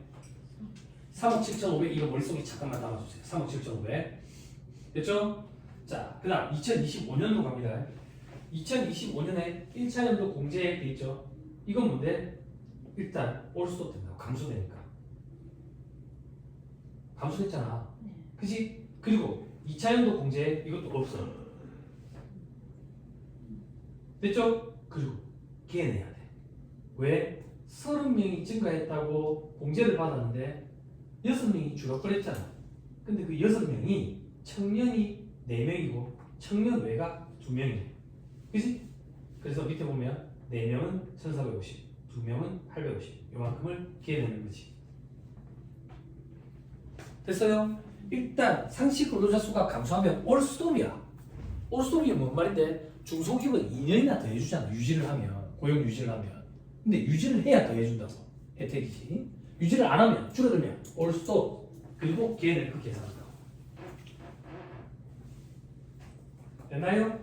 3억 7,500. 이거 머릿속에 잠깐만 담아주세요. 3억 7,500. 됐죠? 자, 그 다음 2025년으로 갑니다. 2025년에 1차 연도 공제액 돼 있죠. 이건 뭔데? 일단 올스톱 된다고. 감소되니까. 감소했잖아. 그치? 그리고 2차 연도 공제액 이것도 없어. 됐죠? 그리고 개내야 돼. 왜? 30명이 증가했다고 공제를 받았는데 6명이 줄어버렸잖아. 근데 그 6명이 청년이 4명이고 청년 외가 2명이네. 그치? 그래서 밑에 보면 4명은 1,450, 2명은 850. 요만큼을 기해내는 거지. 됐어요? 일단 상시 근로자 수가 감소하면 올스톱이야. 올스톱이 뭔 말인데 중소기업은 2년이나 더 해주잖아. 유지를 하면. 고용 유지를 하면. 근데 유지를 해야 더 해준다고. 혜택이지. 유지를 안 하면 줄어들면 올스톱. 그리고 걔를 그렇게 계산한다. 됐나요?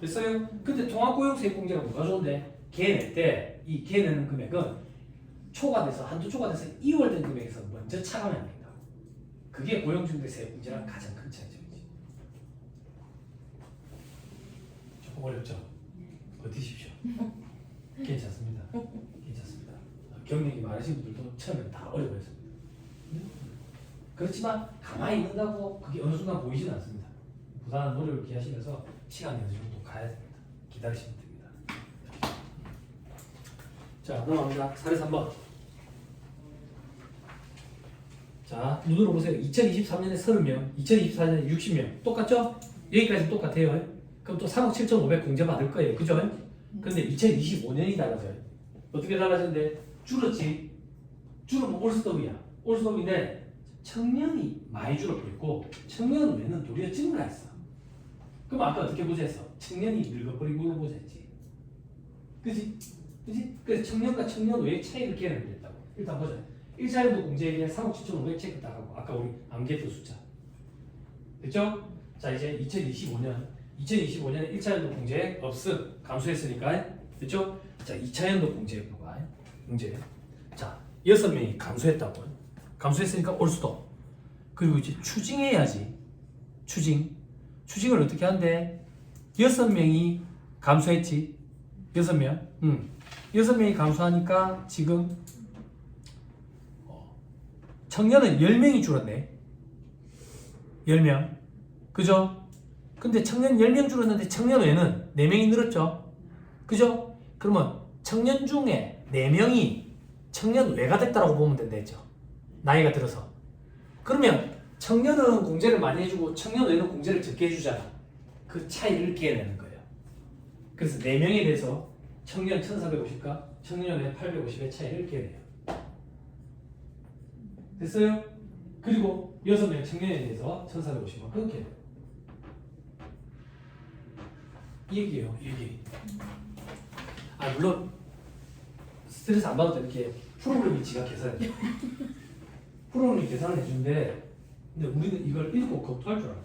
됐어요? 근데 통합고용 세액공제가 뭐가 좋은데 걔 낼 때 이 걔 내는 금액은 초과 돼서 한두 초과 돼서 2월 된 금액에서 먼저 차감이 안 된다. 그게 고용중개 세액공제랑 가장 큰 차이점이지. 조금 어렵죠? 버티십시오. 괜찮습니다. 괜찮습니다. 경력이 많으신 분들도 처음에 다 어려워했습니다. 그렇지만 가만히 있는다고 그게 어느 순간 보이지는 않습니다. 부단한 노력을 기하시면서 시간이 어느 정도 가야 됩니다. 기다리시면 됩니다. 자, 넘어갑니다. 사례 3번. 자, 눈으로 보세요. 2023년에 30명, 2024년에 60명. 똑같죠? 여기까지 똑같아요. 그럼 또 3억 7,500 공제 받을 거예요. 그죠? 근데 2025년이 달라져요. 어떻게 달라졌는데? 줄었지. 줄으면 올스톱이야. 올스톱인데 청년이 많이 줄어버렸고 청년 외는 도리어 증가했어. 그럼 아까 어떻게 보자 했어? 청년이 늙어버리고 보자 했지. 그지? 그지? 그래서 청년과 청년 외의 차이를 깨내면 됐다고. 일단 보자. 1차연도 공제액에 3억 7,500 체크 딱 하고 아까 우리 암기했던 숫자. 됐죠? 자, 이제 2025년에 1차연도 공제액 없음 감소했으니까 됐죠? 자, 2차연도 공제액 봐봐. 공제액. 자, 6명이 감소했다고. 감소했으니까 올 수도. 그리고 이제 추징해야지. 추징을 어떻게 한대? 6명이 감소했지. 6명. 6명이 감소하니까 지금 청년은 10명이 줄었네. 10명. 그죠? 근데 청년 10명 줄었는데 청년 외는 4명이 늘었죠. 그죠? 그러면 청년 중에 4명이 청년 외가 됐다라고 보면 된다 했죠. 나이가 들어서. 그러면 청년은 공제를 많이 해주고 청년 외는 공제를 적게 해주잖아. 그 차이를 깨내는 거예요. 그래서 4명에 대해서 청년 1450과 청년 외 850의 차이를 깨내요. 됐어요? 그리고 6명 청년에 대해서 1450만 그렇게 해요. 이 얘기예요. 이 얘기. 아, 물론 스트레스 안 받아도 이렇게 프로그램이 지가 계산해. 프로그램이 계산을 해주는데 근데 우리는 이걸 읽고 검토할 줄 알아요.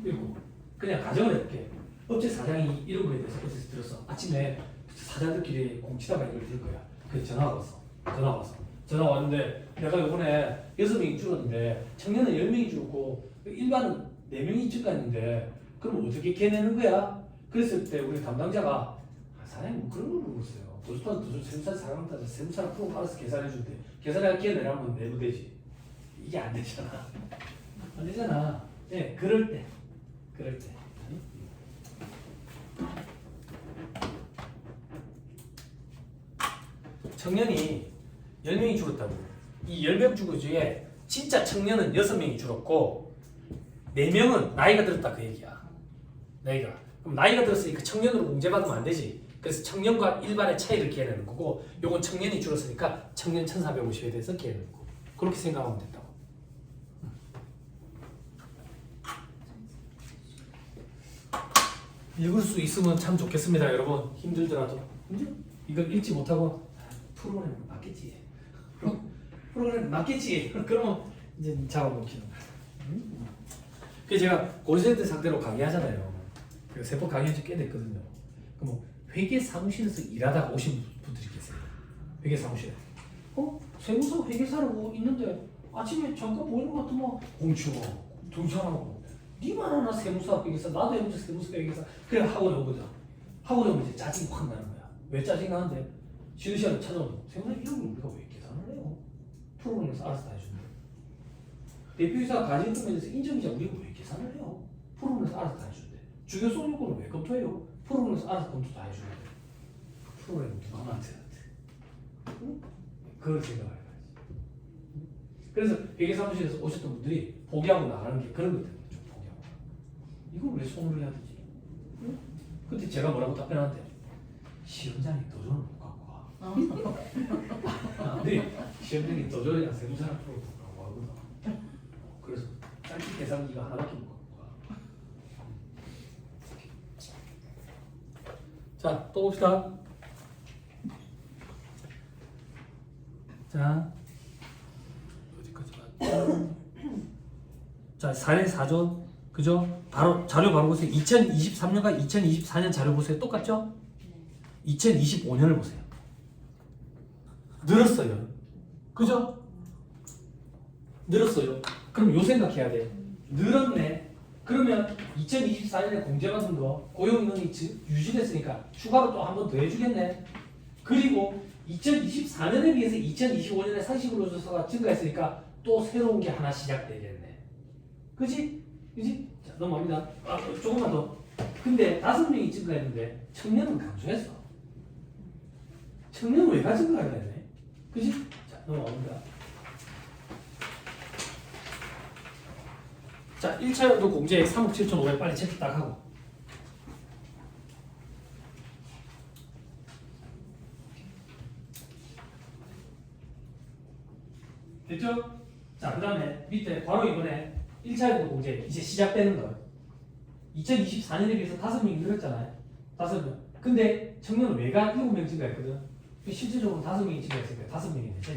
읽고 그냥 가정을 해볼게. 업체 사장이 이런 거에 대해서 어디서 들었어. 아침에 사장들끼리 공치다가 이걸 들을 거야. 그래서 전화가 왔어. 전화 왔는데 내가 이번에 6명이 줄었는데 청년은 10명이 줄었고 일반은 4명이 증가했는데 그럼 어떻게 깨내는 거야? 그랬을 때 우리 담당자가 사장님 뭐 그런 걸 물어봤어요. 도수탄 세무사 사람 따서 세무사랑 프로 알아서 계산해 준대. 계산해가 깨내라면 내도 되지. 이게 안 되잖아. 안 되잖아. 네, 그럴 때. 청년이 10명이 줄었다고. 이 10명 줄은 중에 진짜 청년은 6명이 줄었고 4명은 나이가 들었다 그 얘기야. 그럼 나이가 들었으니까 청년으로 공제받으면 안 되지. 그래서 청년과 일반의 차이를 깨내는 거고 요건 청년이 줄었으니까 청년 1450에 대해서 깨내는 거. 그렇게 생각하면 된다고. 읽을 수 있으면 참 좋겠습니다. 여러분 힘들더라도 이걸 읽지 못하고 프로그램 맞겠지. 프로그램 맞겠지. 그러면 이제 잡아먹히는 거야. 그래서 제가 고시생들 상대로 강의하잖아요. 세법 강의한 지 꽤 됐거든요. 그럼 회계 사무실에서 일하다가 오신 분들이 계세요. 회계 사무실에. 세무사 회계사라고 있는데 아침에 잠깐 보이는 것 같으면 공치고 동참하고 니만 하나 세무사 회계사 나도 해보자 세무사 회계사 그래 학원에 오거든. 학원에 오면 이제 짜증이 확 나는 거야. 왜 짜증 나는데 쉬는 시간에 찾아오면 세무사 이런 걸 우리가 왜 계산을 해요? 프로그램에서 알아서 다 해준대. 대표이사 가진금에 대해서 인정이자 우리가 왜 계산을 해요? 프로그램에서 알아서 다 해준대. 주요 소유권을 왜 검토해요? 프로그램에서 알아서 검토 다 해주는데 프로그램은 누가 만들었대? 응? 그걸 생각을 해야지. 그래서 회계사무실에서 오셨던 분들이 포기하고 나가는 게 그런 것 때문에 좀 포기하고 이걸 왜 손으로 해야 되지? 응? 근데 제가 뭐라고 답변하는데 시험장이 도전을 못 갖고 와. 네, 시험장이 도전이랑 세무사랑 프로 못 갖고 하거든. 그래서 짧게 계산기가 하나밖에 못 갖고 와. 자, 또 봅시다. 자, 어디까지 봤죠? 자, 4의 4죠. 그죠? 바로 자료 바로 보세요. 2023년과 2024년 자료 보세요. 똑같죠? 2025년을 보세요. 늘었어요. 그죠? 늘었어요. 그럼 요 생각해야 돼. 늘었네. 그러면 2024년에 공제받은 거 고용인원이 유지됐으니까 추가로 또 한 번 더 해주겠네. 그리고 2024년에 비해서 2025년에 상시근로조사가 증가했으니까 또 새로운 게 하나 시작되겠네. 그지? 그지? 자, 넘어갑니다. 조금만 더. 근데 5명이 증가했는데 청년은 감소했어. 청년은 왜 증가해야 되네? 그지? 자, 넘어갑니다. 자, 1차 연도 공제액 3억 7,500 빨리 체크 딱 하고. 됐죠? 자, 그 다음에 밑에 바로 이번에 1차 연도 공제액 이제 시작되는 거예요. 2024년에 비해서 5명이 늘었잖아요. 5명. 근데 청년은 외가 7명 증가했거든. 실질적으로 5명이 증가했으니까 5명이 됐죠.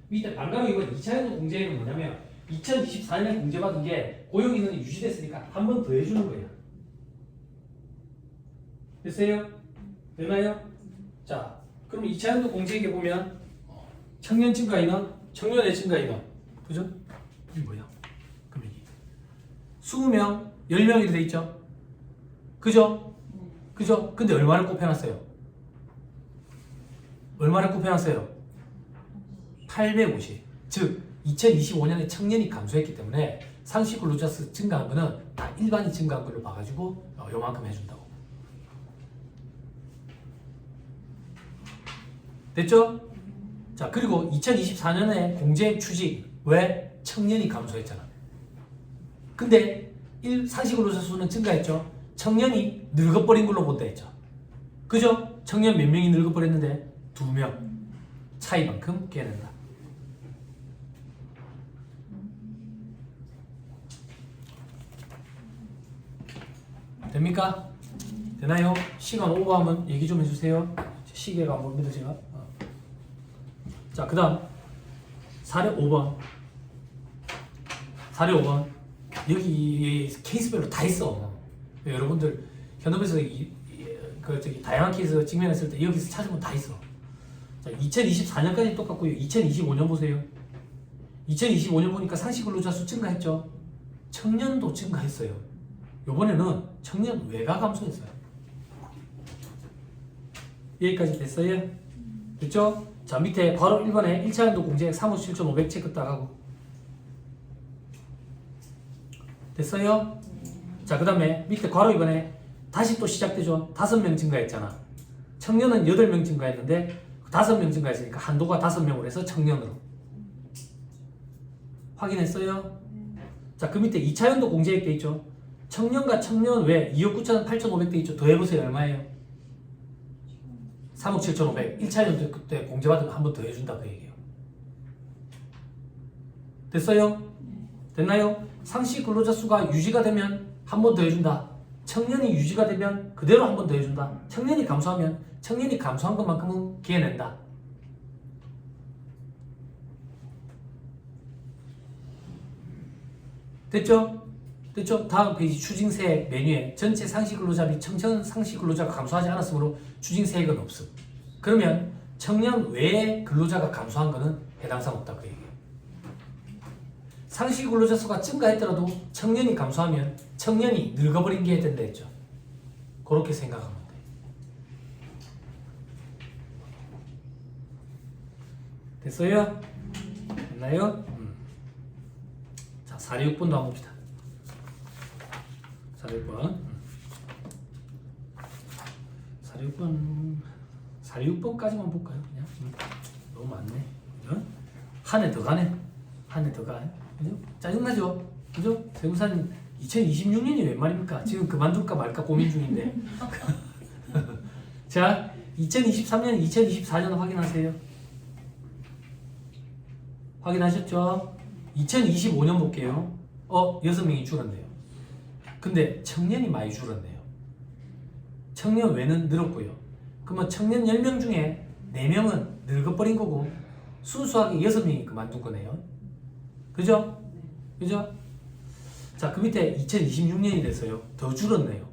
밑에 반가로 이번 2차 연도 공제액은 뭐냐면 2024년에 공제받은 게 고용인원이 유지됐으니까 한 번 더 해주는 거예요. 됐어요? 되나요? 자, 그럼 2차 연도 공제액에 보면 청년 증가 인원, 청년의 증가 인원, 그죠? 이게 뭐야? 금액이 20명, 10명 이렇게 돼 있죠? 그죠? 그죠? 근데 얼마를 곱해놨어요? 얼마를 곱해놨어요? 850. 즉 2025년에 청년이 감소했기 때문에 상시 근로자 수 증가한 거는 다 일반이 증가한 걸로 봐가지고 요만큼 해준다고. 됐죠? 자, 그리고 2024년에 공제액 추직 왜? 청년이 감소했잖아. 근데 상시 근로자 수는 증가했죠. 청년이 늙어버린 걸로 본다 했죠. 그죠? 청년 몇 명이 늙어버렸는데 2명 차이만큼 깨낸다. 됩니까? 되나요? 시간 오버하면 얘기 좀 해주세요. 시계가 안 보입니다 제가. 자, 그 다음 사례 5번. 사례 5번. 여기 케이스별로 다 있어. 여러분들 현업에서 다양한 케이스 직면했을 때 여기서 찾으면 다 있어. 자, 2024년까지 똑같고요. 2025년 보세요. 2025년 보니까 상시 근로자 수 증가했죠. 청년도 증가했어요. 요번에는 청년 외가 감소했어요. 여기까지 됐어요? 됐죠? 자, 밑에 바로 1번에 1차 연도 공제액 3억 7,500 체크 딱 하고. 됐어요? 자, 그 다음에 밑에 괄호 2번에 다시 또 시작되죠. 5명 증가했잖아. 청년은 8명 증가했는데 5명 증가했으니까 한도가 5명으로 해서 청년으로. 확인했어요? 자, 그 밑에 2차 연도 공제액 돼 있죠. 청년과 청년 외 2억 9천 8,500 돼 있죠. 더해보세요. 얼마예요? 3억 7,500. 1차 연도 그때 공제받으면 한 번 더 해준다 그 얘기예요. 됐어요? 됐나요? 상시 근로자 수가 유지가 되면 한 번 더 해준다. 청년이 유지가 되면 그대로 한 번 더 해준다. 청년이 감소하면 청년이 감소한 것만큼은 기해낸다. 됐죠? 됐죠? 다음 페이지 추징세액 메뉴에 전체 상시 근로자 및 청년 상시 근로자가 감소하지 않았으므로 추징세액은 없음. 그러면 청년 외의 근로자가 감소한 거는 해당사항 없다 그 얘기예요. 상시 근로자 수가 증가했더라도 청년이 감소하면 청년이 늙어버린 게 된다 했죠. 그렇게 생각하면 돼. 됐어요? 됐나요? 자, 4, 6번도 한번 봅시다. 4, 6번 4, 6번까지만 볼까요? 그냥 너무 많네. 한 해 더 가네. 한 해 더 가네. 그죠? 짜증나죠? 그죠? 세무사님 2026년이 웬 말입니까? 지금 그만둘까 말까 고민 중인데. 자, 2023년, 2024년 확인하세요. 확인하셨죠? 2025년 볼게요. 6명이 줄었네요. 근데 청년이 많이 줄었네요. 청년 외는 늘었고요. 그러면 청년 10명 중에 4명은 늙어버린 거고 순수하게 6명이 그만둔 거네요. 그죠? 그죠? 자, 그 밑에 2026년이 됐어요. 더 줄었네요.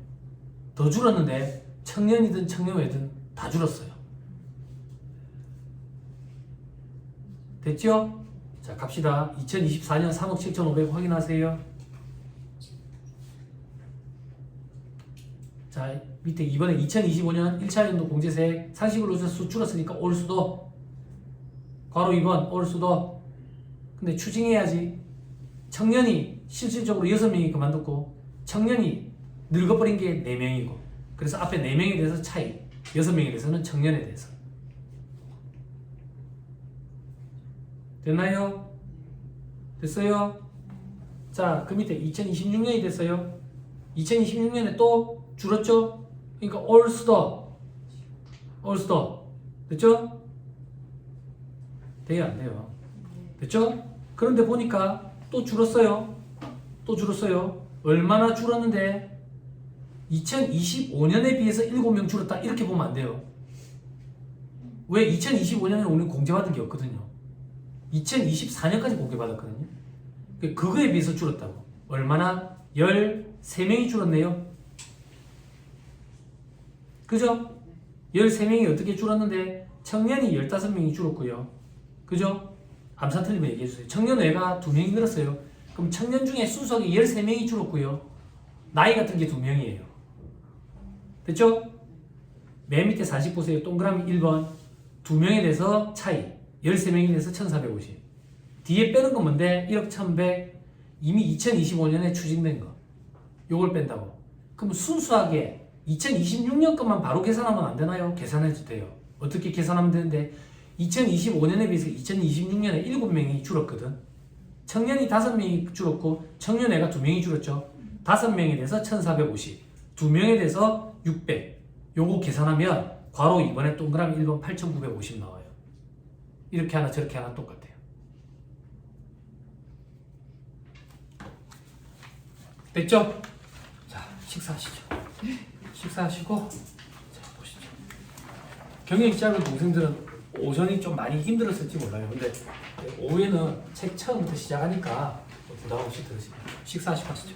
더 줄었는데 청년이든 청년회든 다 줄었어요. 됐죠? 자, 갑시다. 2024년 3억 7,500 확인하세요. 자, 밑에 이번에 2025년 1차 연도 공제세 상식을 놓쳐서 줄었으니까 올 수도. 괄호 2번 올 수도. 근데 추징해야지. 청년이 실질적으로 6명이 그만뒀고 청년이 늙어버린 게 4명이고 그래서 앞에 4명에 대해서 차이 6명에 대해서는 청년에 대해서 됐나요? 됐어요? 자, 그 밑에 2026년이 됐어요. 2026년에 또 줄었죠? 그러니까 올 수도 됐죠? 돼요 안 돼요? 됐죠? 그런데 보니까 또 줄었어요. 얼마나 줄었는데 2025년에 비해서 7명 줄었다 이렇게 보면 안 돼요. 왜? 2025년에 우리는 공제받은 게 없거든요. 2024년까지 공개받았거든요. 그거에 비해서 줄었다고. 얼마나? 13명이 줄었네요. 그죠? 13명이 어떻게 줄었는데 청년이 15명이 줄었고요. 그죠? 암산 틀리면 얘기해주세요. 청년회가 2명이 늘었어요. 그럼 청년 중에 순수하게 13명이 줄었고요. 나이 같은 게 2명이에요. 됐죠? 맨 밑에 40 보세요. 동그라미 1번 2명에 대해서 차이 13명에 대해서 1450 뒤에 빼는 건 뭔데? 1억 1100 이미 2025년에 추진된 거 요걸 뺀다고. 그럼 순수하게 2026년 것만 바로 계산하면 안 되나요? 계산해도 돼요. 어떻게 계산하면 되는데 2025년에 비해서 2026년에 7명이 줄었거든. 청년이 5명이 줄었고 청년회가 2명이 줄었죠. 5명에 대해서 1450 2명에 대해서 600 요거 계산하면 괄호 2번에 동그라미 1번 8950 나와요. 이렇게 하나 저렇게 하나 똑같아요. 됐죠? 자, 식사하시죠. 식사하시고 자, 보시죠. 경영 시작은 동생들은 오전이 좀 많이 힘들었을지 몰라요. 근데 오후에는 책 처음부터 시작하니까 부담 없이 들으시면 식사하시고 하시죠.